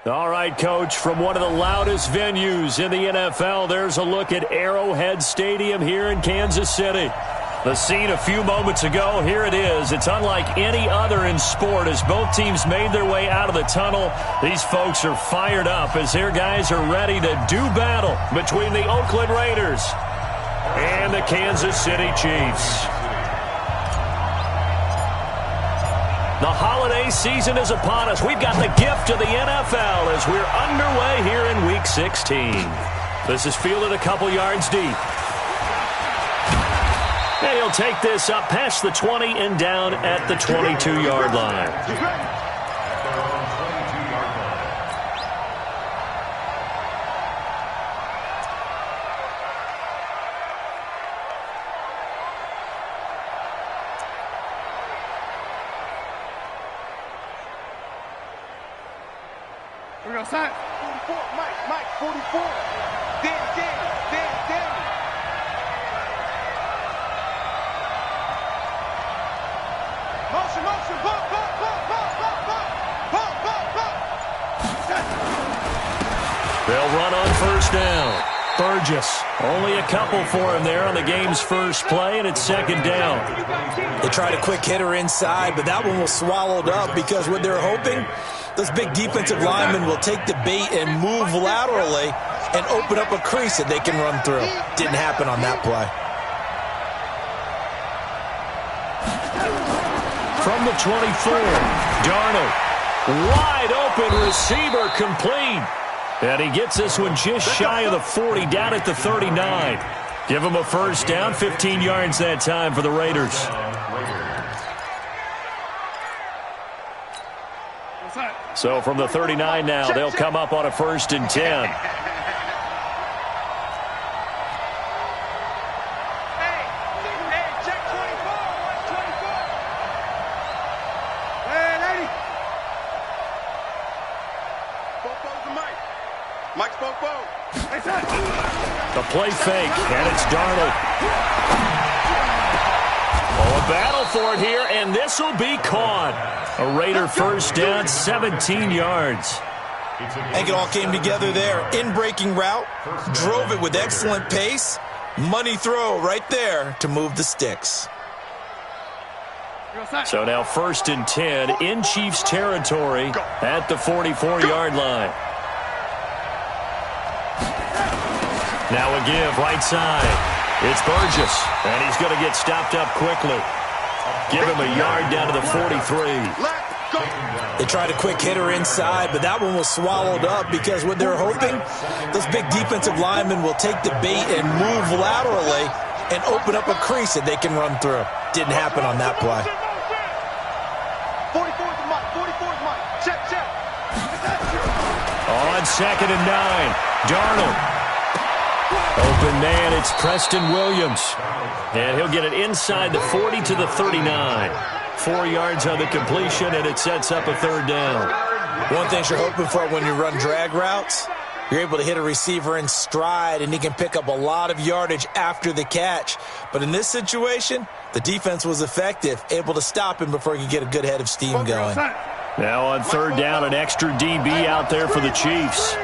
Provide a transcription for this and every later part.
All right, Coach, from one of the loudest venues in the NFL, there's a look at Arrowhead Stadium here in Kansas City. The scene a few moments ago, here it is. It's unlike any other in sport as both teams made their way out of the tunnel. These folks are fired up as their guys are ready to do battle between the Oakland Raiders and the Kansas City Chiefs. The holiday season is upon us. We've got the gift of the NFL as we're underway here in Week 16. This is fielded a couple yards deep. And he'll take this up past the 20 and down at the 22-yard line. We're going to sign. 44, Mike, 44. Dan. Motion, bump. They'll run on first down. Burgess, only a couple for him there on the game's first play, and it's second down. They tried a quick hitter inside, but that one was swallowed up because what they're hoping, those big defensive linemen will take the bait and move laterally and open up a crease that they can run through. Didn't happen on that play. From the 24, Darnold. Wide open receiver complete. And he gets this one just shy of the 40, down at the 39. Give him a first down, 15 yards that time for the Raiders. So from the 39 now, they'll come up on a 1st and 10. The play fake, and it's Darnold. Oh, a battle for it here, and this will be caught. A Raider first down, 17 yards. I think it all came together there. In-breaking route, drove it with excellent pace. Money throw right there to move the sticks. So now 1st and 10 in Chiefs territory at the 44-yard line. Now a give right side. It's Burgess, and he's going to get stopped up quickly. Give him a yard down to the 43. They tried a quick hitter inside, but that one was swallowed up because what they're hoping, those big defensive linemen will take the bait and move laterally and open up a crease that they can run through. Didn't happen on that play. 44's Mike. Check. On 2nd and 9, Darnold. Open man, it's Preston Williams. And he'll get it inside the 40 to the 39. 4 yards on the completion, and it sets up a 3rd down. One thing you're hoping for when you run drag routes, you're able to hit a receiver in stride, and he can pick up a lot of yardage after the catch. But in this situation, the defense was effective, able to stop him before he could get a good head of steam going. Now on 3rd down, an extra DB out there for the Chiefs.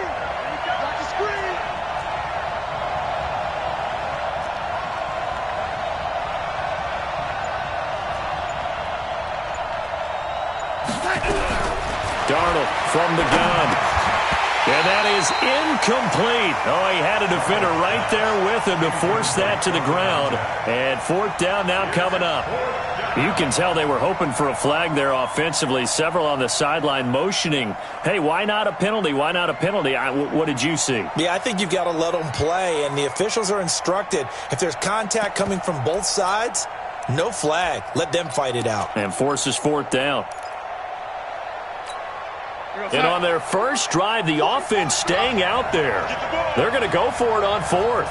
Darnold from the gun. And that is incomplete. Oh, he had a defender right there with him to force that to the ground. And 4th down now coming up. You can tell they were hoping for a flag there offensively. Several on the sideline motioning. Hey, why not a penalty? Why not a penalty? What did you see? Yeah, I think you've got to let them play. And the officials are instructed, if there's contact coming from both sides, no flag. Let them fight it out. And forces 4th down. And on their first drive, the offense staying out there. They're going to go for it on 4th.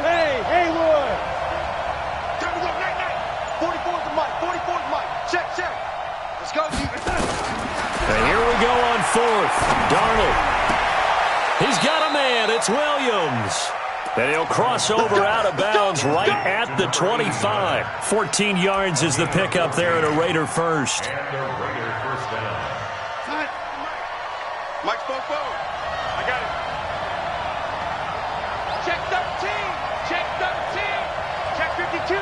Hey, Haywood. Time to go, night. 44's Mike. Check. Let's go, defense. And here we go on 4th. Darnold. He's got a man. It's Williams. And he'll cross over out of bounds right at the 25. 14 yards is the pickup there and a Raider first. Mike spoke forward. I got it. Check 13. Check 13. Check 52.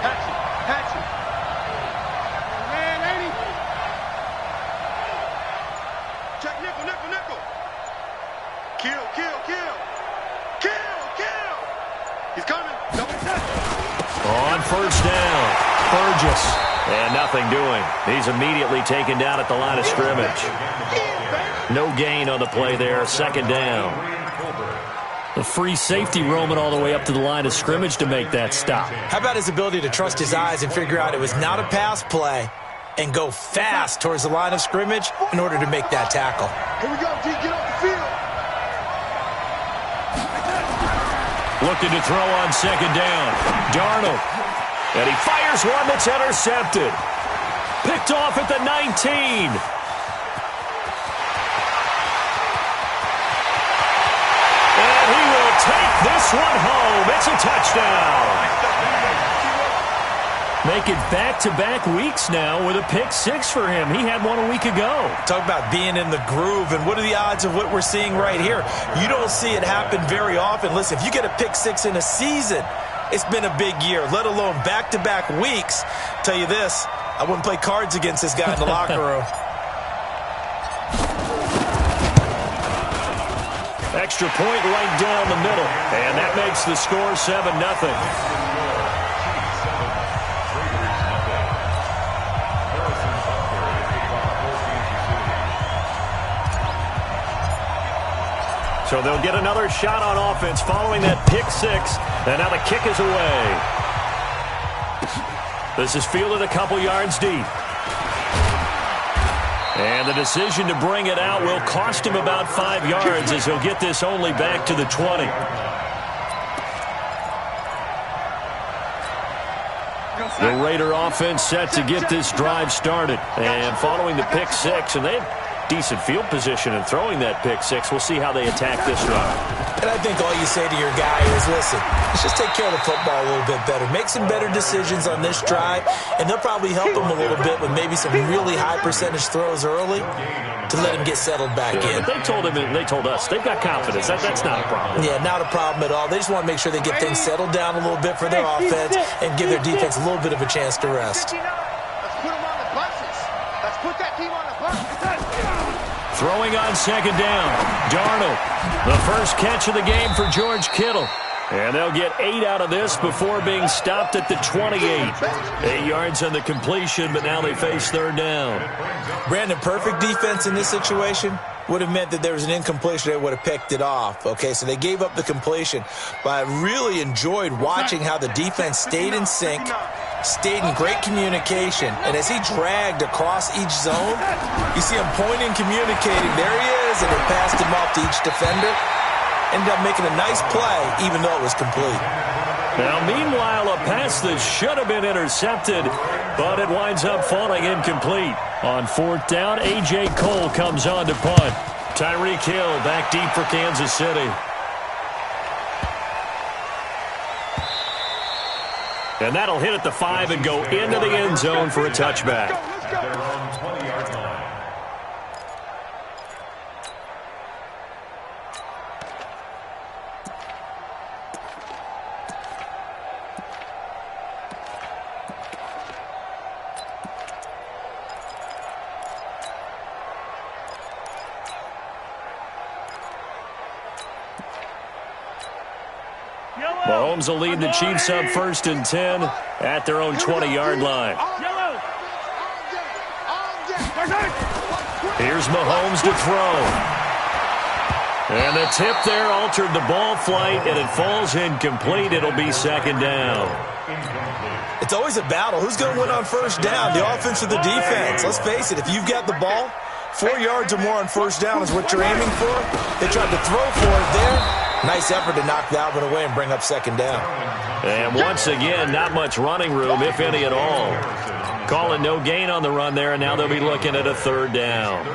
Patch it. Man, 80. Check nickel. Kill. He's coming. On first down, Burgess. And nothing doing. He's immediately taken down at the line of scrimmage. No gain on the play there. Second down. The free safety roaming all the way up to the line of scrimmage to make that stop. How about his ability to trust his eyes and figure out it was not a pass play and go fast towards the line of scrimmage in order to make that tackle. Here we go, D. Get off the field. Looking to throw on second down. Darnold. And he fires one that's intercepted. Picked off at the 19. And he will take this one home. It's a touchdown. Make it back-to-back weeks now with a pick six for him. He had one a week ago. Talk about being in the groove, and what are the odds of what we're seeing right here? You don't see it happen very often. Listen, if you get a pick six in a season, it's been a big year, let alone back-to-back weeks. Tell you this, I wouldn't play cards against this guy in the locker room. Extra point right down the middle, and that makes the score 7-0. So they'll get another shot on offense following that pick six. And now the kick is away. This is fielded a couple yards deep. And the decision to bring it out will cost him about 5 yards as he'll get this only back to the 20. The Raider offense set to get this drive started. And following the pick six, and they had decent field position in throwing that pick six. We'll see how they attack this drive. And I think all you say to your guy is, listen, let's just take care of the football a little bit better. Make some better decisions on this drive, and they'll probably help him a little bit with maybe some really high percentage throws early to let him get settled back in. But they told him, and they told us, they've got confidence. That's not a problem. Yeah, not a problem at all. They just want to make sure they get things settled down a little bit for their offense and give their defense a little bit of a chance to rest. Let's put them on the buses. Let's put that team on the buses. Throwing on second down, Darnold. The first catch of the game for George Kittle. And they'll get 8 out of this before being stopped at the 28. 8 yards on the completion, but now they face third down. Brandon, perfect defense in this situation would have meant that there was an incompletion. They would have picked it off. Okay, so they gave up the completion. But I really enjoyed watching how the defense stayed in sync, stayed in great communication. And as he dragged across each zone, you see him pointing, communicating. There he is, and they passed him off to each defender. Ended up making a nice play, even though it was complete. Now, meanwhile, a pass that should have been intercepted, but it winds up falling incomplete. On fourth down, A.J. Cole comes on to punt. Tyreek Hill back deep for Kansas City. And that'll hit at the 5 and go into the end zone for a touchback. Let's go. Mahomes will lead the Chiefs up 1st and 10 at their own 20-yard line. Here's Mahomes to throw. And the tip there altered the ball flight, and it falls incomplete. It'll be second down. It's always a battle. Who's going to win on first down, the offense or the defense? Let's face it, if you've got the ball, 4 yards or more on first down is what you're aiming for. They tried to throw for it there. Nice effort to knock that one away and bring up second down. And once again, not much running room, if any at all. Calling no gain on the run there, and now they'll be looking at a third down.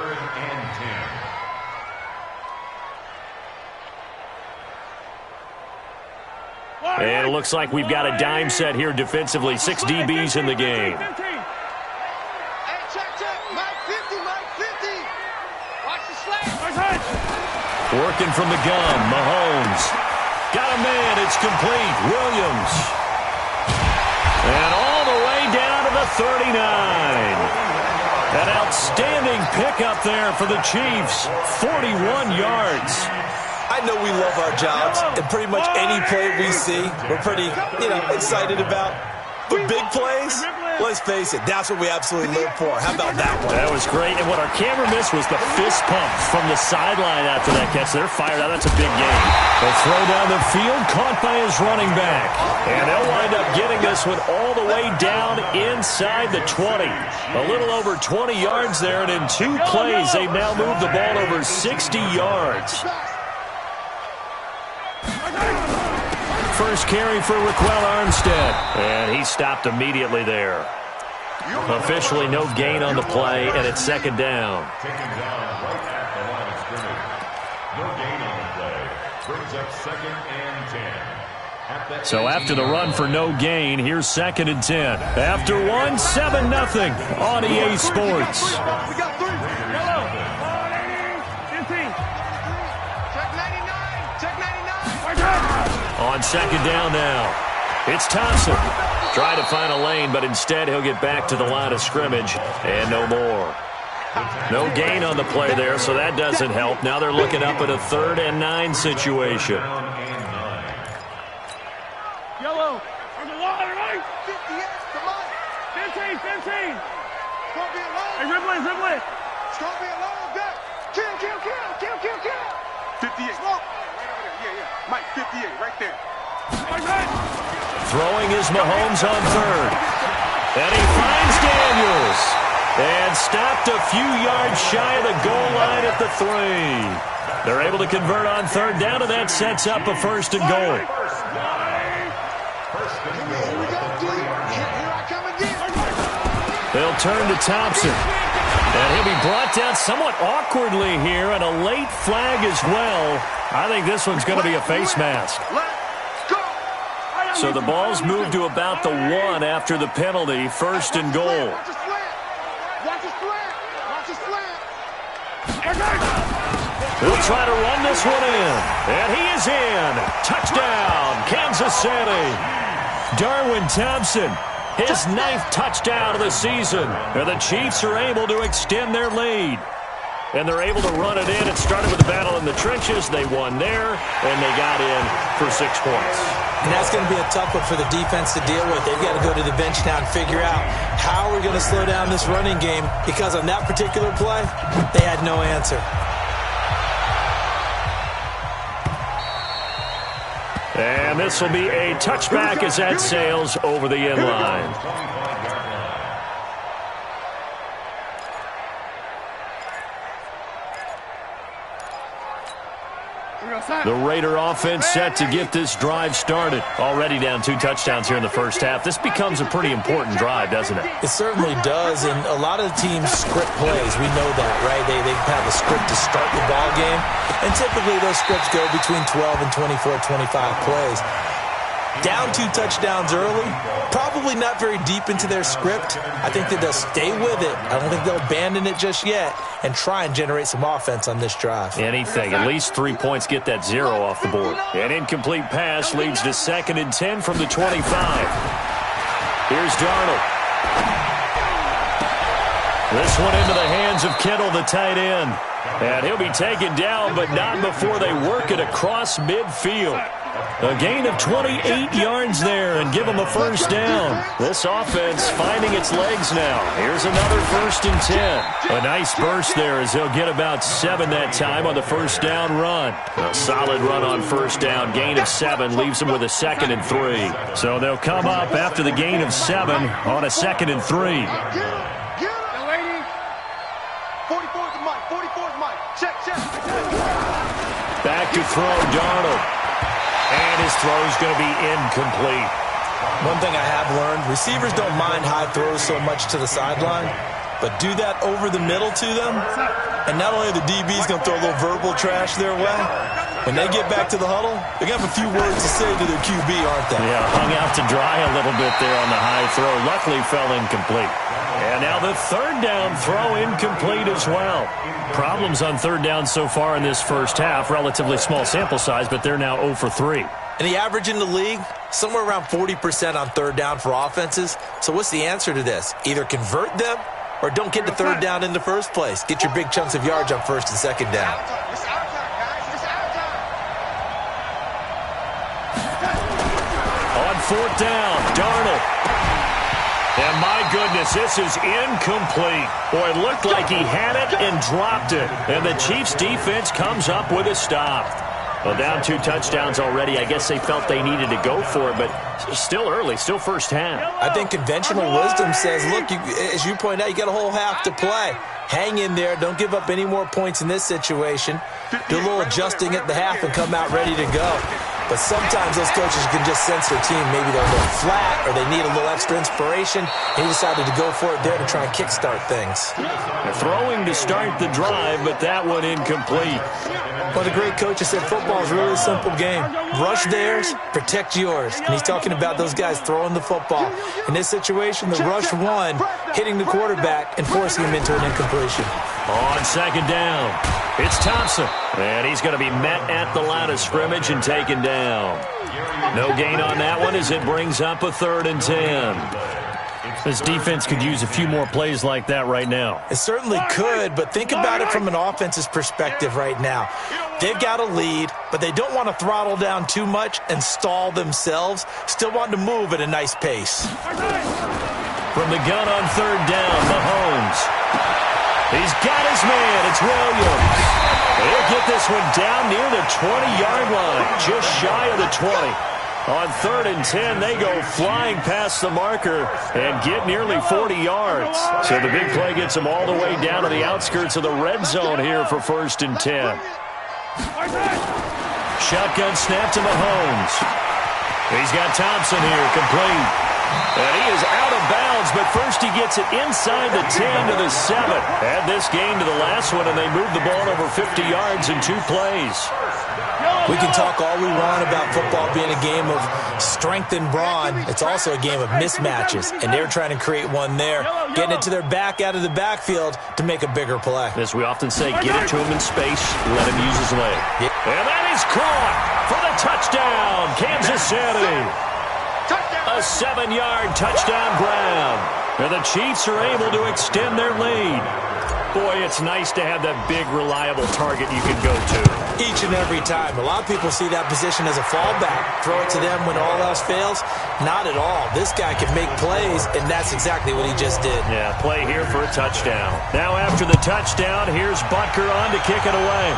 And it looks like we've got a dime set here defensively. 6 DBs in the game. Hey, check. Mike 50, Mike 50. Watch the slash. Working from the gun, Mahomes. Got a man, it's complete. Williams. And all the way down to the 39. An outstanding pickup there for the Chiefs. 41 yards. I know we love our jobs, and pretty much any play we see, we're pretty, excited about. But big plays, let's face it, that's what we absolutely live for. How about that one? That was great, and what our camera missed was the fist pump from the sideline after that catch. They're fired out. That's a big game. They'll throw down the field, caught by his running back. And they'll wind up getting this one all the way down inside the 20. A little over 20 yards there, and in 2 plays, they've now moved the ball over 60 yards. First carry for Raquel Armstead. And he stopped immediately there. Officially no gain on the play, and it's second down. Taken down right at the line of scrimmage. No gain on the play. Brings up 2nd and 10. So after the run for no gain, here's 2nd and 10. After 1, 7-0 on EA Sports. We got 3. Yellow. 15. Check 99. Check 99. On second down now, it's Thompson. Trying to find a lane, but instead he'll get back to the line of scrimmage, and no more. No gain on the play there, so that doesn't help. Now they're looking up at a 3rd and 9 situation. Yellow. There's a lot, right? 58. Come on. 15. It's going to be a long. Hey, Ripley. It's going to be a long day. Kill. 58. Smoke. Yeah. Mike, 58, right there. Throwing is Mahomes on 3rd. And he finds Daniels. And stopped a few yards shy of the goal line at the 3. They're able to convert on 3rd down, and that sets up a 1st and goal. Here I come again. They'll turn to Thompson. And he'll be brought down somewhat awkwardly here, and a late flag as well. I think this one's going to be a face mask. So the ball's moved to about the 1 after the penalty, 1st and goal. Watch the slant. He'll try to run this one in. And he is in. Touchdown, Kansas City. Darwin Thompson, his 9th touchdown of the season. And the Chiefs are able to extend their lead. And they're able to run it in. It started with a battle in the trenches. They won there, and they got in for 6 points. And that's going to be a tough one for the defense to deal with. They've got to go to the bench now and figure out how we're going to slow down this running game, because on that particular play, they had no answer. And this will be a touchback as that sails over the end line. The Raider offense set to get this drive started. Already down 2 touchdowns here in the first half. This becomes a pretty important drive, doesn't it? It certainly does, and a lot of the teams script plays. We know that, right? They have a script to start the ball game, and typically those scripts go between 12 and 24, 25 plays. Down 2 touchdowns early, probably not very deep into their script. I think that they'll stay with it. I don't think they'll abandon it just yet and try and generate some offense on this drive. Anything. At least 3 points, get that 0 off the board. An incomplete pass leads to 2nd and 10 from the 25. Here's Darnold. This one into the hands of Kittle, the tight end. And he'll be taken down, but not before they work it across midfield. A gain of 28 yards there and give them a 1st down. This offense finding its legs now. Here's another 1st and 10. A nice burst there as they'll get about 7 that time on the 1st down run. A solid run on 1st down. Gain of 7 leaves them with a 2nd and 3. So they'll come up after the gain of 7 on a 2nd and 3. 44's the mic. 44's the mic. Check. Back to throw, Darnold. And his throw's going to be incomplete. One thing I have learned, receivers don't mind high throws so much to the sideline, but do that over the middle to them, and not only are the DBs going to throw a little verbal trash their way, When they get back to the huddle, they're going to have a few words to say to their QB, aren't they? Yeah, hung out to dry a little bit there on the high throw. Luckily fell incomplete. And now the third down throw incomplete as well. Problems on third down so far in this first half. Relatively small sample size, but they're now 0 for 3. And the average in the league, somewhere around 40% on third down for offenses. So what's the answer to this? Either convert them or don't get the third down in the first place. Get your big chunks of yards on first and second down. On fourth down, Darnold. And my goodness, this is incomplete. Boy, it looked like he had it and dropped it. And the Chiefs defense comes up with a stop. Well, down 2 touchdowns already. I guess they felt they needed to go for it, but still early, still first half. I think conventional wisdom says, look, as you point out, you got a whole half to play. Hang in there. Don't give up any more points in this situation. Do a little adjusting at the half and come out ready to go. But sometimes those coaches can just sense their team. Maybe they're a little flat or they need a little extra inspiration. And he decided to go for it there to try and kickstart things. They're throwing to start the drive, but that one incomplete. But a great coach has said football is really a simple game. Rush theirs, protect yours. And he's talking about those guys throwing the football. In this situation, the rush one, hitting the quarterback and forcing him into an incompletion. On second down, it's Thompson. And he's going to be met at the line of scrimmage and taken down. No gain on that one as it brings up a 3rd and 10. This defense could use a few more plays like that right now. It certainly could, but think about it from an offense's perspective right now. They've got a lead, but they don't want to throttle down too much and stall themselves. Still want to move at a nice pace. From the gun on third down, Mahomes. He's got his man. It's Williams. He'll get this one down near the 20-yard line, just shy of the 20. On 3rd and 10, they go flying past the marker and get nearly 40 yards. So the big play gets them all the way down to the outskirts of the red zone here for 1st and 10. Shotgun snap to Mahomes. He's got Thompson here, complete. And he is out of bounds, but first he gets it inside the 10 to the 7. Add this game to the last one, and they move the ball over 50 yards in 2 plays. We can talk all we want about football being a game of strength and brawn. It's also a game of mismatches, and they're trying to create one there, getting it to their back out of the backfield to make a bigger play. As we often say, get it to him in space, let him use his leg. And that is caught for the touchdown, Kansas City. A 7-yard touchdown grab. And the Chiefs are able to extend their lead. Boy, it's nice to have that big, reliable target you can go to. Each and every time. A lot of people see that position as a fallback. Throw it to them when all else fails. Not at all. This guy can make plays, and that's exactly what he just did. Yeah, play here for a touchdown. Now after the touchdown, here's Butker on to kick it away.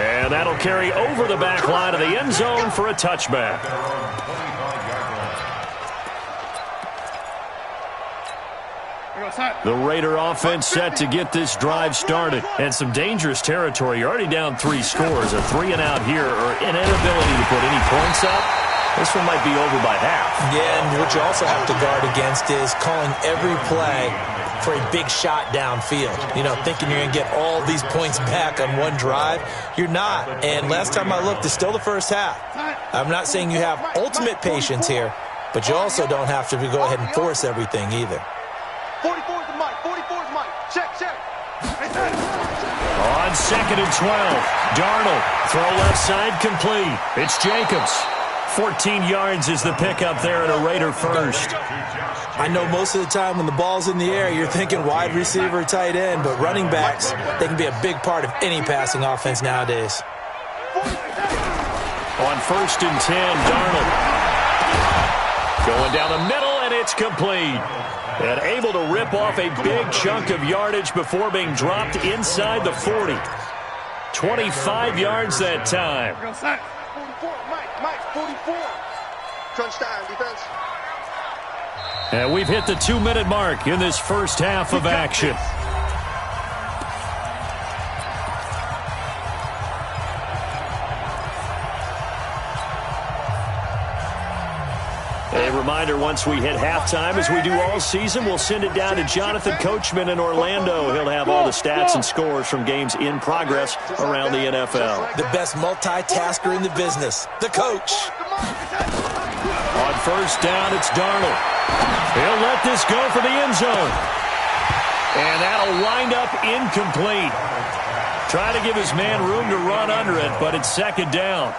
And that'll carry over the back line of the end zone for a touchback. The Raider offense set to get this drive started. And some dangerous territory. You're already down 3 scores. A 3-and-out here or an inability to put any points up. This one might be over by half. Yeah, and what you also have to guard against is calling every play for a big shot downfield. You know, thinking you're going to get all these points back on one drive. You're not. And last time I looked, it's still the first half. I'm not saying you have ultimate patience here, but you also don't have to go ahead and force everything either. 44's the mic. 44's the mic. Check. On 2nd and 12, Darnold. Throw left side complete. It's Jacobs. 14 yards is the pickup there at a Raider first. I know most of the time when the ball's in the air, you're thinking wide receiver, tight end, but running backs, they can be a big part of any passing offense nowadays. On 1st and 10, Darnold. Going down the middle, and it's complete. And able to rip off a big chunk of yardage before being dropped inside the 40. 25 yards that time. 44, Mike, 44. Crunch time, defense. And we've hit the 2-minute mark in this first half of action. A reminder. reminder, once we hit halftime, as we do all season, we'll send it down to Jonathan Coachman in Orlando. He'll have all the stats and scores from games in progress around the NFL. The best multitasker in the business, the coach. On first down, it's Darnold. He'll let this go for the end zone. And that'll wind up incomplete. Trying to give his man room to run under it, but it's second down.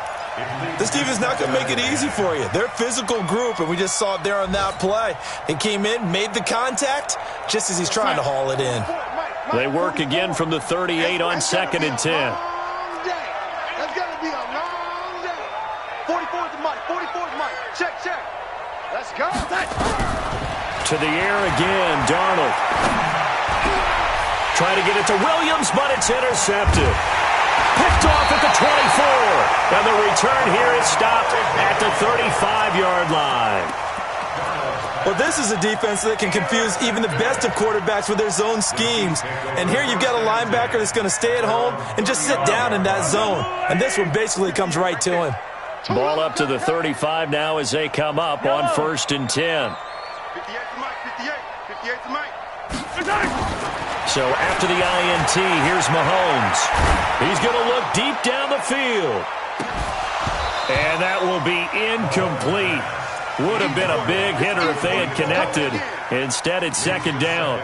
This defense is not going to make it easy for you. They're a physical group, and we just saw it there on that play. He came in, made the contact, just as he's trying to haul it in. They work again from the 38 on second and 10. That's going to be a long day. 44's the mic. 44's mic. Check. Let's go. To the air again, Darnold. Trying to get it to Williams, but it's intercepted. Picked off at the 24. And the return here is stopped at the 35-yard line. Well, this is a defense that can confuse even the best of quarterbacks with their zone schemes. And here you've got a linebacker that's going to stay at home and just sit down in that zone. And this one basically comes right to him. Ball up to the 35 now as they come up on first and 10. 58 to Mike. 58 to Mike. So after the INT, here's Mahomes. He's going to look deep down the field. And that will be incomplete. Would have been a big hitter if they had connected. Instead, it's second down.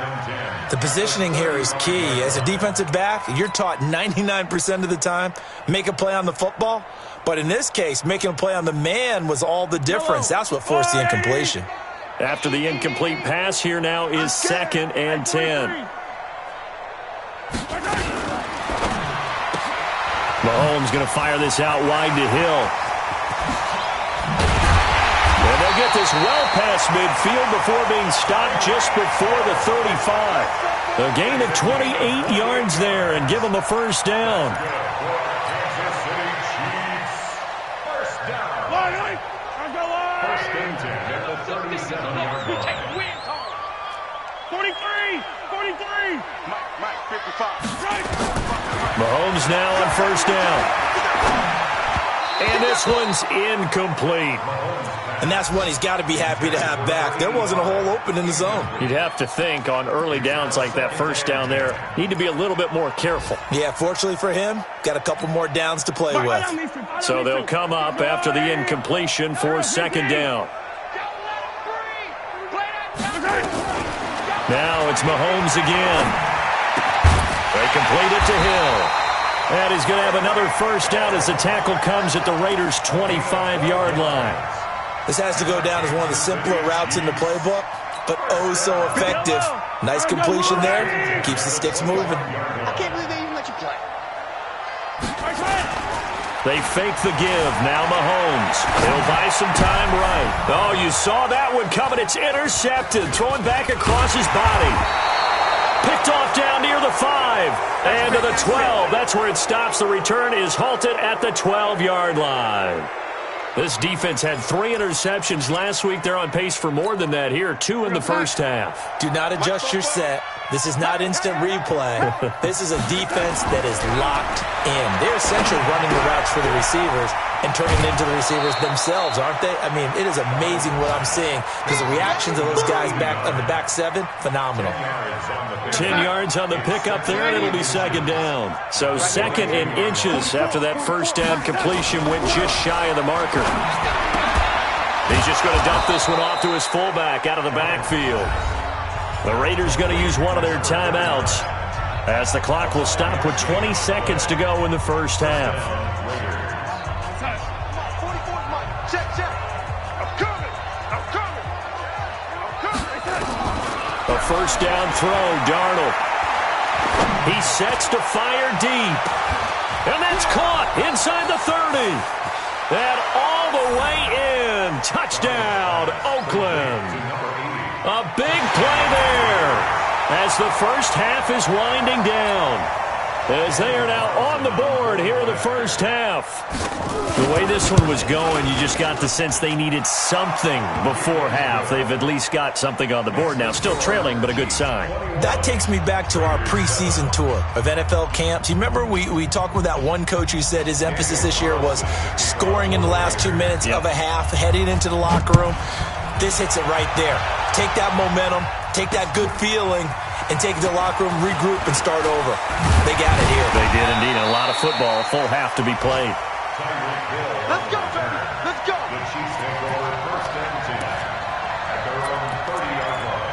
The positioning here is key. As a defensive back, you're taught 99% of the time, make a play on the football. But in this case, making a play on the man was all the difference. That's what forced the incompletion. After the incomplete pass, here now is second and 10. Mahomes going to fire this out wide to Hill. And they'll get this well past midfield before being stopped just before the 35. A gain of 28 yards there and give them a first down. First and 10 at the 37-yard line. 43. Mike, 55. Mahomes now on first down. And this one's incomplete. And that's one he's got to be happy to have back. There wasn't a hole open in the zone. You'd have to think on early downs like that first down there, need to be a little bit more careful. Yeah, fortunately for him, got a couple more downs to play with. So they'll come up after the incompletion for second down. Now it's Mahomes again. They complete it to Hill. And he's going to have another first down as the tackle comes at the Raiders' 25-yard line. This has to go down as one of the simpler routes in the playbook, but oh so effective. Nice completion there. Keeps the sticks moving. I can't believe they even let you play. They fake the give. Now Mahomes. He'll buy some time right. Oh, you saw that one coming. It's intercepted. Throwing back across his body. Picked off down near the 5. And to the 12. That's where it stops. The return is halted at the 12-yard line. This defense had 3 interceptions last week. They're on pace for more than that here. 2 in the first half. Do not adjust your set. This is not instant replay. This is a defense that is locked in. They're essentially running the routes for the receivers and turning it into the receivers themselves, aren't they? I mean, it is amazing what I'm seeing because the reactions of those guys back on the back 7, phenomenal. 10 yards on the pickup there, and it'll be second down. So second and inches after that first down completion went just shy of the marker. He's just going to dump this one off to his fullback out of the backfield. The Raiders going to use one of their timeouts as the clock will stop with 20 seconds to go in the first half. 44's Mike. Check. I'm coming. A first down throw, Darnold. He sets to fire deep. And that's caught inside the 30. And all the way in. Touchdown, Oakland. A big play there as the first half is winding down. As they are now on the board here in the first half. The way this one was going, you just got the sense they needed something before half. They've at least got something on the board now. Still trailing, but a good sign. That takes me back to our preseason tour of NFL camps. You remember we talked with that one coach who said his emphasis this year was scoring in the last 2 minutes of a half, heading into the locker room. This hits it right there. Take that momentum, take that good feeling, and take it to the locker room, regroup, and start over. They got it here. They did indeed. A lot of football, full half to be played. Let's go, baby. Let's go. The Chiefs take over first and 10 at their own 30-yard line.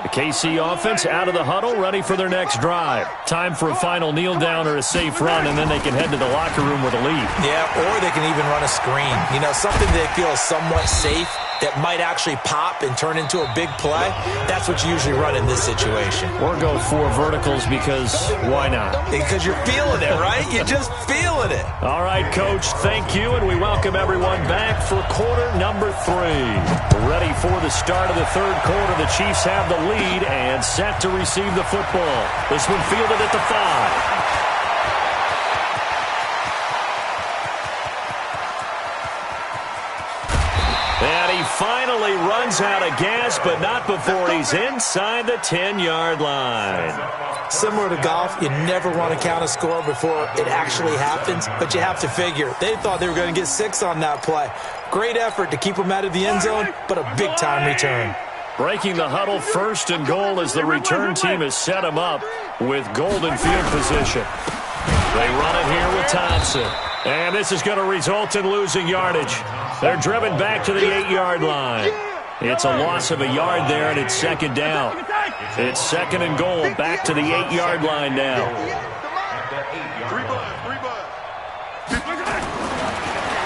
The KC offense out of the huddle, ready for their next drive. Time for a final kneel down or a safe run, and then they can head to the locker room with a lead. Yeah, or they can even run a screen. You know, something they feel is somewhat safe that might actually pop and turn into a big play. That's what you usually run in this situation. Or go 4 verticals because why not? Because you're feeling it, right? You're just feeling it. All right, Coach, thank you, and we welcome everyone back for quarter number 3. Ready for the start of the third quarter. The Chiefs have the lead and set to receive the football. This one fielded at the 5. And he finally runs out of gas, but not before he's inside the 10-yard line. Similar to golf, you never want to count a score before it actually happens, but you have to figure. They thought they were going to get 6 on that play. Great effort to keep them out of the end zone, but a big-time return. Breaking the huddle, first and goal as the return team has set him up with golden field position. They run it here with Thompson. And this is going to result in losing yardage. They're driven back to the 8-yard line. It's a loss of a yard there, and it's second down. It's second and goal, back to the 8-yard line now.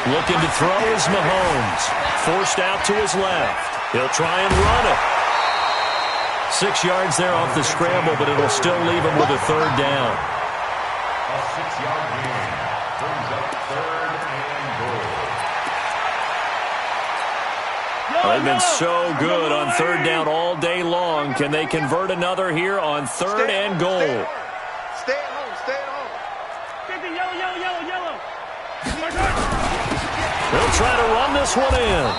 Looking to throw is Mahomes. Forced out to his left. He'll try and run it. 6 yards there off the scramble, but it'll still leave him with a third down. A 6-yard gain brings up third and goal. They've been so good on third down all day long. Can they convert another here on third and goal? Stay at home. Stay at home. Yellow. They'll try to run this one in.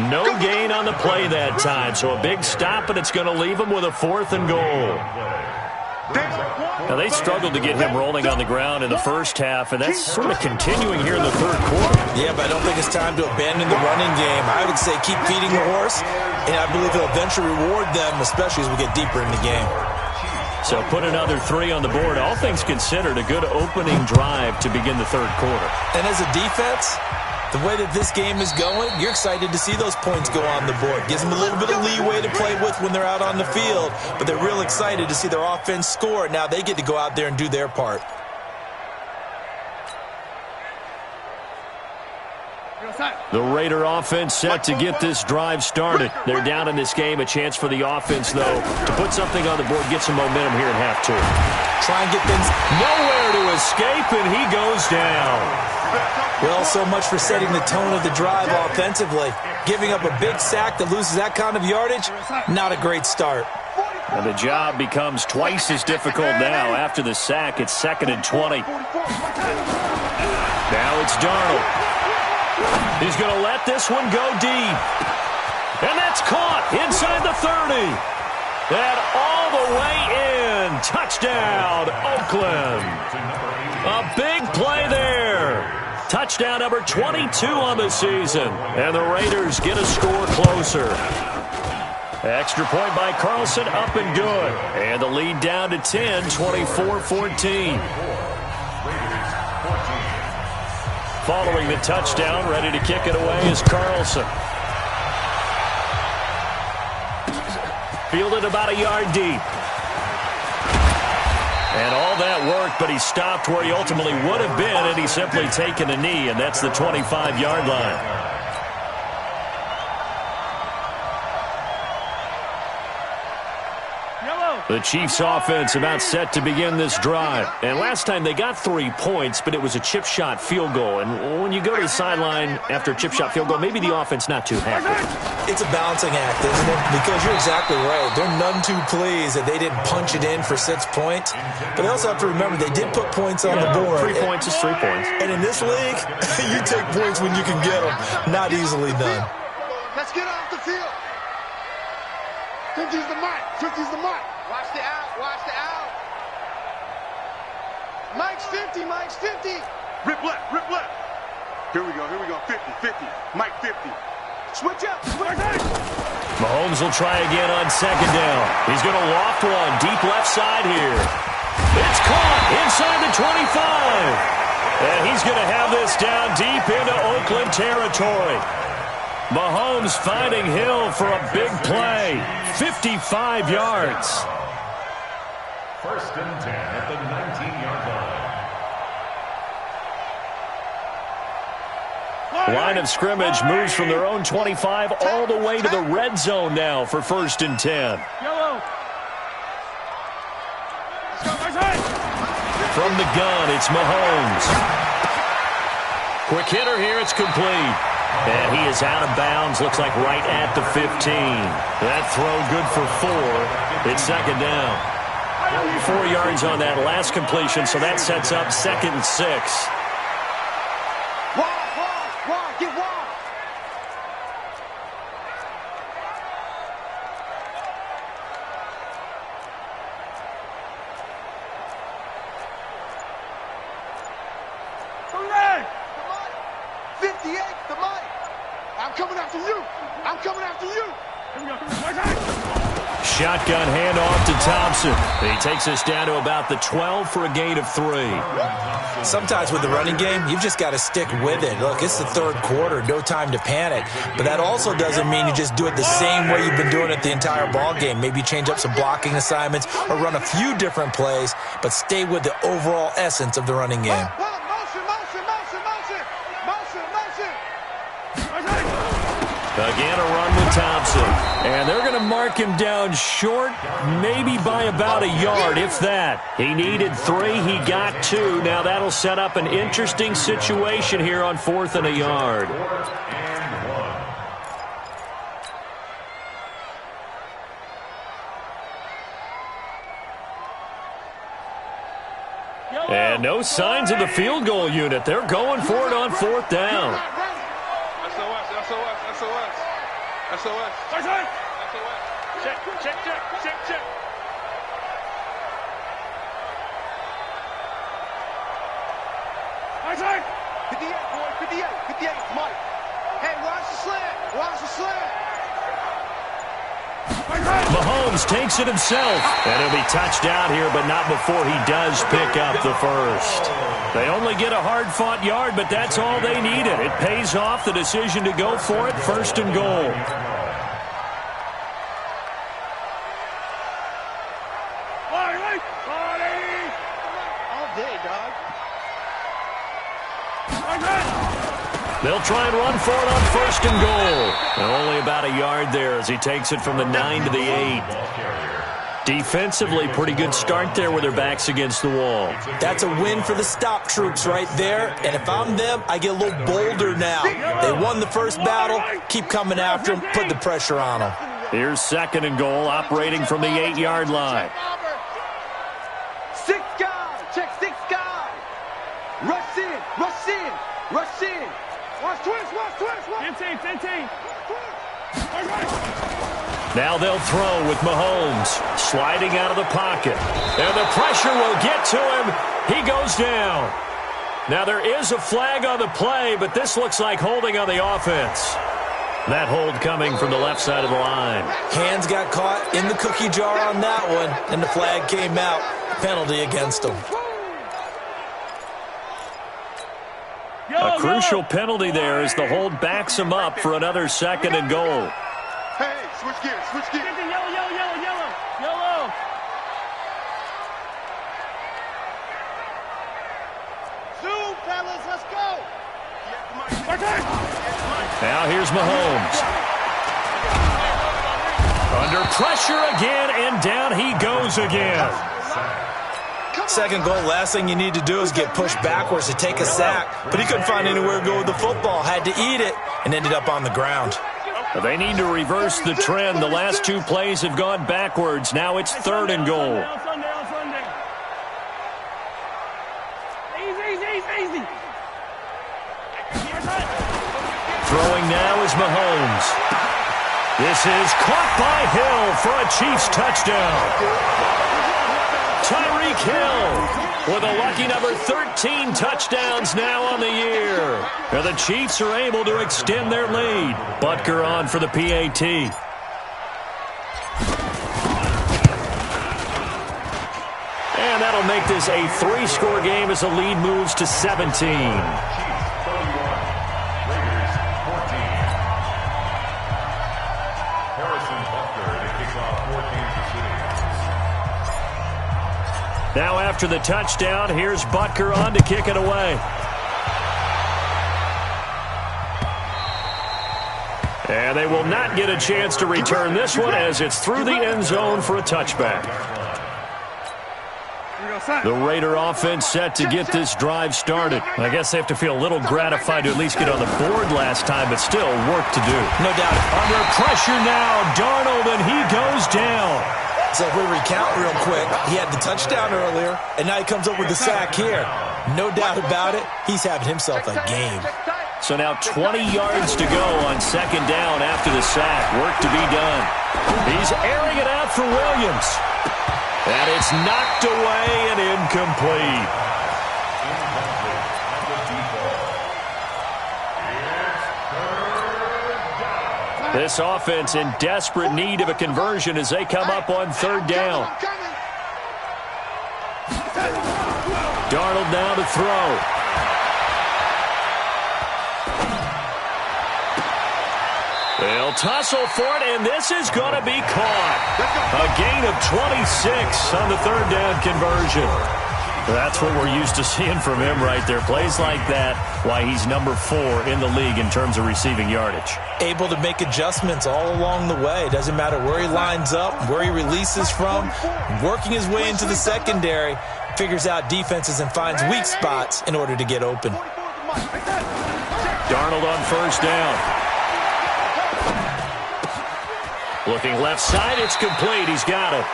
No gain on the play that time, so a big stop, and it's going to leave him with a 4th and goal. Now, they struggled to get him rolling on the ground in the first half, and that's sort of continuing here in the third quarter. Yeah, but I don't think it's time to abandon the running game. I would say keep feeding the horse, and I believe he'll eventually reward them, especially as we get deeper in the game. So put another 3 on the board. All things considered, a good opening drive to begin the third quarter. And as a defense, the way that this game is going, you're excited to see those points go on the board. Gives them a little bit of leeway to play with when they're out on the field, but they're real excited to see their offense score. Now they get to go out there and do their part. The Raider offense set to get this drive started. They're down in this game. A chance for the offense, though, to put something on the board, get some momentum here in half 2. Try and get things nowhere to escape, and he goes down. Well, so much for setting the tone of the drive offensively. Giving up a big sack that loses that kind of yardage, not a great start. And the job becomes twice as difficult now. After the sack, it's 2nd and 20. Now it's Darnold. He's going to let this one go deep. And that's caught inside the 30. And all the way in. Touchdown, Oakland. A big play there. Touchdown number 22 on the season. And the Raiders get a score closer. Extra point by Carlson, up and good. And the lead down to 10, 24-14. Following the touchdown, ready to kick it away is Carlson. Fielded about a yard deep. And all that worked, but he stopped where he ultimately would have been, and he's simply taken a knee, and that's the 25-yard line. The Chiefs offense about set to begin this drive. And last time they got 3 points, but it was a chip shot field goal. And when you go to the sideline after a chip shot field goal, maybe the offense not too happy. It's a balancing act, isn't it? Because you're exactly right. They're none too pleased that they didn't punch it in for 6 points. But they also have to remember they did put points on the board. 3 points is 3 points. And in this league, you take points when you can get them. Not easily done. Let's get off the field. 50's the mark. 50's the mark. Watch the out. Watch the out. Mike's 50, Mike's 50. Rip left, rip left. Here we go, 50, 50. Mike 50. Switch up, switch up. Mahomes will try again on second down. He's going to loft one deep left side here. It's caught inside the 25. And he's going to have this down deep into Oakland territory. Mahomes finding Hill for a big play. 55 yards. First and 10 at the 19-yard line. Line of scrimmage moves from their own 25 all the way to the red zone now for first and 10. Yellow. From the gun, it's Mahomes. Quick hitter here, it's complete. And he is out of bounds, looks like right at the 15. That throw good for 4. It's second down. 4 yards on that last completion, so that sets up second and 6. Wide, get wide. Shotgun handoff to Thompson. He takes us down to about the 12 for a gain of 3. Sometimes with the running game, you've just got to stick with it. Look, it's the third quarter, no time to panic. But that also doesn't mean you just do it the same way you've been doing it the entire ball game. Maybe change up some blocking assignments or run a few different plays, but stay with the overall essence of the running game. Again, a run with Thompson. And they're going to mark him down short, maybe by about a yard, if that. He needed 3, he got 2. Now that'll set up an interesting situation here on 4th and a yard. And no signs of the field goal unit. They're going for it on 4th down. SOS. Check. Outside. 58, boy, 58, Mike. Hey, watch the slant. Mahomes takes it himself. And he'll be touched out here, but not before he does pick up the first. They only get a hard-fought yard, but that's all they needed. It pays off the decision to go for it, first and goal. All day, dog. They'll try and run for it on first and goal. And only about a yard there as he takes it from the 9 to the 8. Defensively, pretty good start there with their backs against the wall. That's a win for the stop troops right there. And if I'm them, I get a little bolder now. They won the first battle. Keep coming after them. Put the pressure on them. Here's second and goal, operating from the 8-yard line. 6 guys. Check 6 guys. Rush in. Watch twist. 15. Now they'll throw with Mahomes, sliding out of the pocket. And the pressure will get to him. He goes down. Now there is a flag on the play, but this looks like holding on the offense. That hold coming from the left side of the line. Hands got caught in the cookie jar on that one, and the flag came out. Penalty against him. A crucial penalty there as the hold backs him up for another second and goal. Hey, switch gears. Yellow. Zoom, fellas, let's go. Now here's Mahomes. Under pressure again, and down he goes again. Second goal, last thing you need to do is get pushed backwards to take a sack. But he couldn't find anywhere to go with the football. Had to eat it and ended up on the ground. They need to reverse the trend. The last 2 plays have gone backwards. Now it's third and goal. Easy. Throwing now is Mahomes. This is caught by Hill for a Chiefs touchdown. Tyreek Hill with a lucky number 13 touchdowns now on the year. And the Chiefs are able to extend their lead. Butker on for the PAT. And that'll make this a 3-score game as the lead moves to 17. Now after the touchdown, here's Butker on to kick it away. And they will not get a chance to return this one as it's through the end zone for a touchback. The Raider offense set to get this drive started. I guess they have to feel a little gratified to at least get on the board last time, but still work to do. No doubt. Under pressure now, Darnold, and he goes down. So if we recount real quick, he had the touchdown earlier, and now he comes up with the sack here. No doubt about it, he's having himself a game. So now 20 yards to go on second down after the sack. Work to be done. He's airing it out for Williams. And it's knocked away and incomplete. This offense in desperate need of a conversion as they come up on third down. Darnold now to throw. They'll tussle for it, and this is going to be caught. A gain of 26 on the third down conversion. That's what we're used to seeing from him right there. Plays like that, why he's number 4 in the league in terms of receiving yardage. Able to make adjustments all along the way. Doesn't matter where he lines up, where he releases from. Working his way into the secondary, figures out defenses and finds weak spots in order to get open. Darnold on first down. Looking left side, it's complete. He's got it.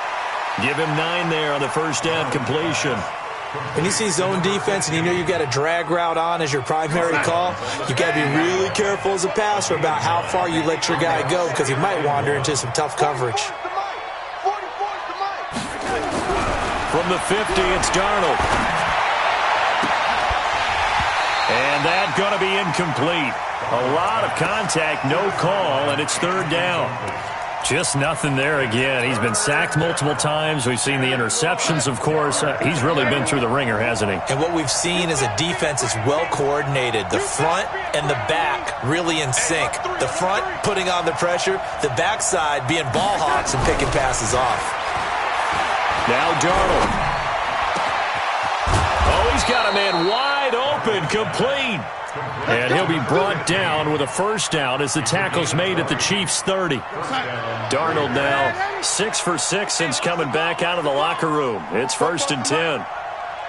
Give him 9 there on the first down completion. When you see zone defense and you know you've got a drag route on as your primary call, you've got to be really careful as a passer about how far you let your guy go because he might wander into some tough coverage. From the 50, it's Darnold. And that's going to be incomplete. A lot of contact, no call, and it's third down. Just nothing there again. He's been sacked multiple times. We've seen the interceptions, of course. He's really been through the ringer, hasn't he? And what we've seen is a defense is well coordinated. The front and the back really in sync. The front putting on the pressure. The backside being ball hawks and picking passes off. Now Darnold. Oh, he's got a man wide open, complete. And he'll be brought down with a first down as the tackle's made at the Chiefs' 30. Darnold now 6 for 6 since coming back out of the locker room. It's first and 10.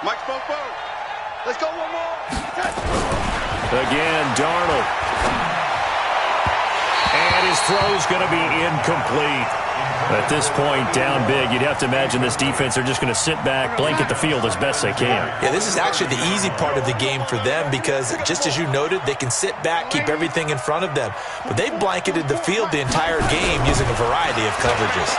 Mike spoke forward. Let's go one more. Again, Darnold. And his throw's going to be incomplete. At this point, down big, you'd have to imagine this defense are just going to sit back, blanket the field as best they can. Yeah, this is actually the easy part of the game for them because, just as you noted, they can sit back, keep everything in front of them. But they blanketed the field the entire game using a variety of coverages.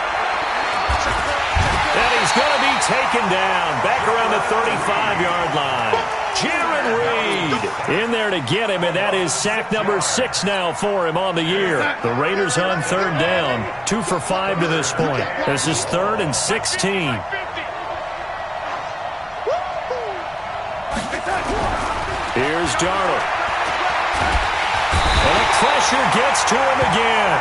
And he's going to be taken down back around the 35-yard line. Jaron Reed in there to get him, and that is sack number 6 now for him on the year. The Raiders on third down, 2 for 5 to this point. This is 3rd and 16. Here's Darnold. And the pressure gets to him again.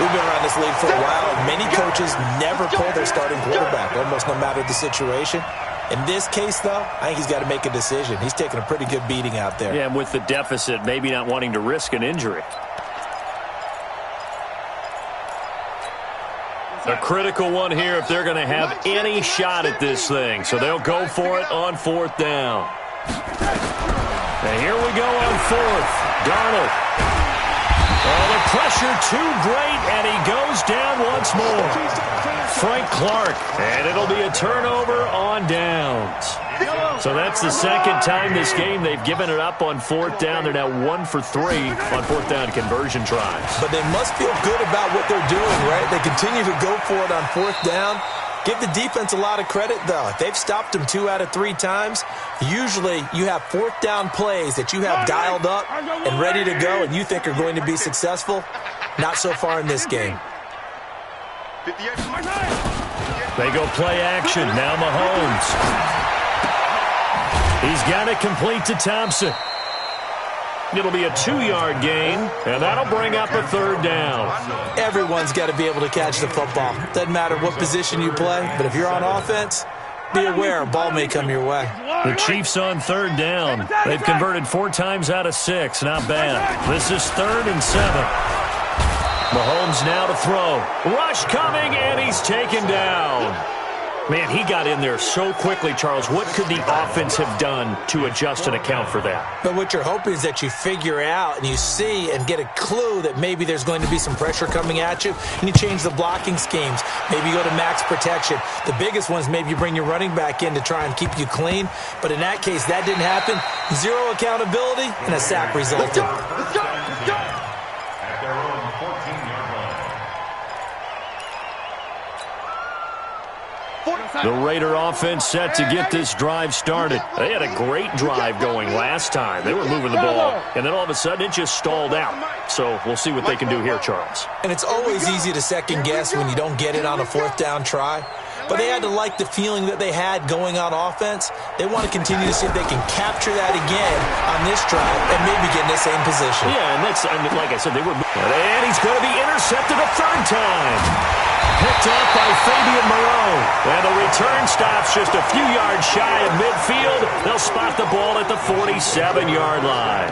We've been around this league for a while, and many coaches never pull their starting quarterback, almost no matter the situation. In this case, though, I think he's got to make a decision. He's taking a pretty good beating out there. Yeah, and with the deficit, maybe not wanting to risk an injury. A critical one here if they're going to have any shot at this thing. So they'll go for it on 4th down. And here we go on 4th. Darnold. Oh, the pressure too great, and he goes down once more. Frank Clark, and it'll be a turnover on downs. So that's the second time this game they've given it up on 4th down. They're now 1 for 3 on 4th down conversion tries. But they must feel good about what they're doing, right? They continue to go for it on 4th down. Give the defense a lot of credit, though. If they've stopped them 2 out of 3 times, usually you have fourth down plays that you have dialed up and ready to go and you think are going to be successful. Not so far in this game. They go play action. Now Mahomes. He's got it complete to Thompson. It'll be a 2-yard gain, and that'll bring up a 3rd down. Everyone's got to be able to catch the football. Doesn't matter what position you play, but if you're on offense, be aware a ball may come your way. The Chiefs on 3rd down. They've converted 4 times out of 6. Not bad. This is 3rd and 7. Mahomes now to throw. Rush coming, and he's taken down. Man, he got in there so quickly, Charles. What could the offense have done to adjust and account for that? But what you're hoping is that you figure out and you see and get a clue that maybe there's going to be some pressure coming at you, and you change the blocking schemes. Maybe you go to max protection. The biggest one is maybe you bring your running back in to try and keep you clean. But in that case, that didn't happen. 0 accountability, and a sack resulted. Let's go. At their own 14-yard line. The Raider offense set to get this drive started. They had a great drive going last time. They were moving the ball, and then all of a sudden it just stalled out. So we'll see what they can do here, Charles. And it's always easy to second guess when you don't get it on a 4th down try. But they had to like the feeling that they had going on offense. They want to continue to see if they can capture that again on this drive and maybe get in the same position. Yeah, and that's, like I said, they were. And he's going to be intercepted a 3rd time. Picked up by Fabian Moreau. And the return stops just a few yards shy of midfield. They'll spot the ball at the 47-yard line.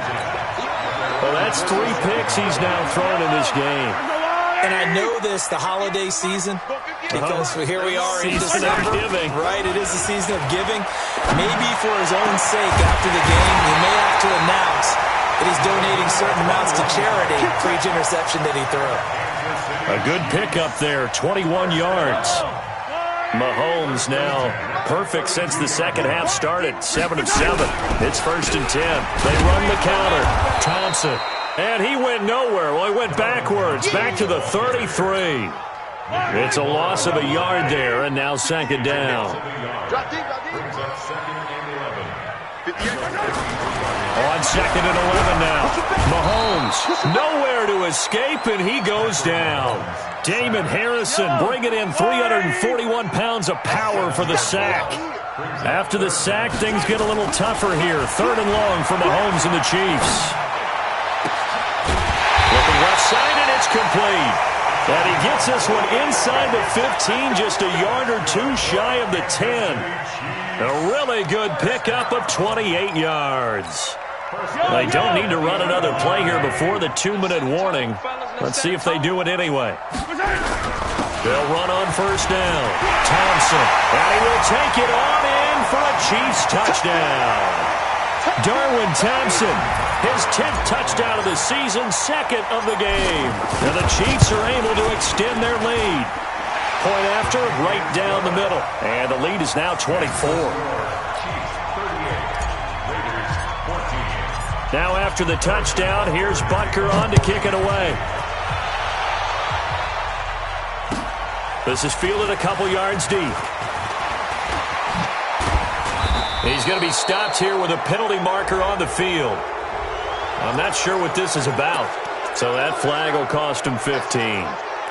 Well, that's 3 picks he's now thrown in this game. And I know this, the holiday season, because here we are in December. Right, it is the season of giving. Maybe for his own sake after the game, he may have to announce that he's donating certain amounts to charity for each interception that he threw. A good pickup there, 21 yards. Mahomes now perfect since the second half started, 7 of 7. It's 1st and 10. They run the counter. Thompson. And he went nowhere. Well, he went backwards, back to the 33. It's a loss of a yard there, and now 2nd down. On 2nd and 11 now. Mahomes, nowhere to escape, and he goes down. Damon Harrison bringing in 341 pounds of power for the sack. After the sack, things get a little tougher here. 3rd and long for Mahomes and the Chiefs. Looking left side, and it's complete. And he gets this one inside the 15, just a yard or 2 shy of the 10. A really good pickup of 28 yards. They don't need to run another play here before the 2-minute warning. Let's see if they do it anyway. They'll run on 1st down. Thompson, and he will take it on in for a Chiefs touchdown. Darwin Thompson, his 10th touchdown of the season, 2nd of the game. And the Chiefs are able to extend their lead. Point after, right down the middle. And the lead is now 24. Now after the touchdown, here's Butker on to kick it away. This is fielded a couple yards deep. He's going to be stopped here with a penalty marker on the field. I'm not sure what this is about. So that flag will cost him 15.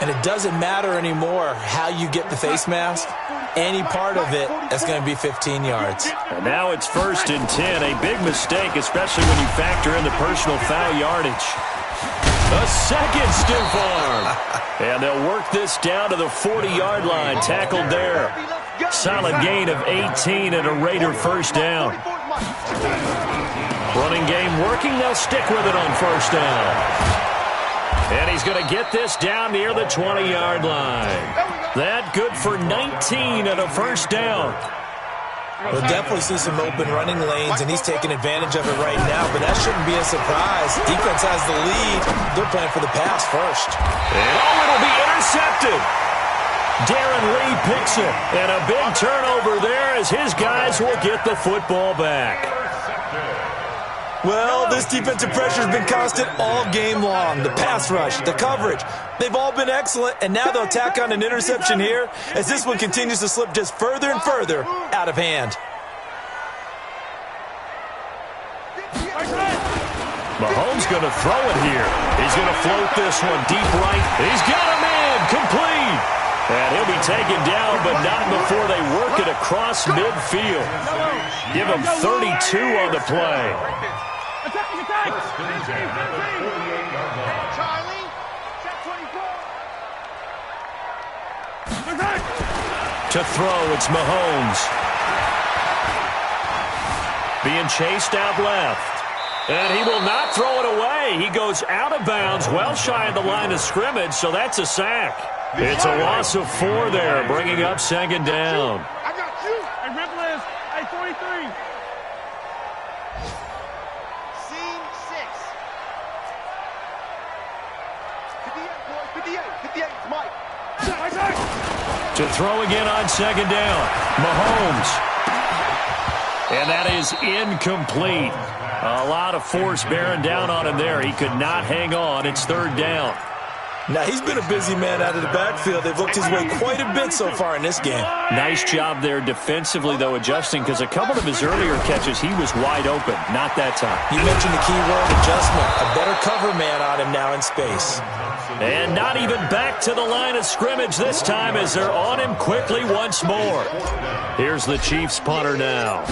And it doesn't matter anymore how you get the face mask. Any part of it is going to be 15 yards. And now it's 1st and 10. A big mistake, especially when you factor in the personal foul yardage. A 2nd stiff arm. And they'll work this down to the 40-yard line. Tackled there. Solid gain of 18 and a Raider 1st down. Running game working. They'll stick with it on 1st down. And he's going to get this down near the 20-yard line. That good for 19 and a 1st down. We'll definitely see some open running lanes, and he's taking advantage of it right now, but that shouldn't be a surprise. Defense has the lead. They're playing for the pass first. And it'll be intercepted. Darren Lee picks it, and a big turnover there as his guys will get the football back. Well, this defensive pressure has been constant all game long. The pass rush, the coverage, they've all been excellent, and now they'll tack on an interception here as this one continues to slip just further and further out of hand. Mahomes going to throw it here. He's going to float this one deep right. He's got him in, complete. And he'll be taken down, but not before they work it across midfield. Give him 32 on the play. To throw, it's Mahomes. Being chased out left. And he will not throw it away. He goes out of bounds, well shy of the line of scrimmage, so that's a sack. It's a loss of 4 there, bringing up second down. I got you. Hey, Ripley, hey, 43. Scene 6. 58, boys, 58, Mike. To throw again on second down, Mahomes. And that is incomplete. A lot of force bearing down on him there. He could not hang on. It's third down. Now, he's been a busy man out of the backfield. They've looked his way quite a bit so far in this game. Nice job there defensively, though, adjusting, because a couple of his earlier catches, he was wide open. Not that time. You mentioned the key word, adjustment. A better cover man on him now in space. And not even back to the line of scrimmage this time as they're on him quickly once more. Here's the Chiefs punter now.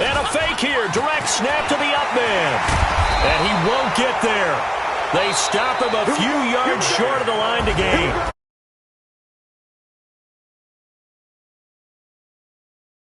And a fake here. Direct snap to the up man. And he won't get there. They stop him a few yards short of the line to gain.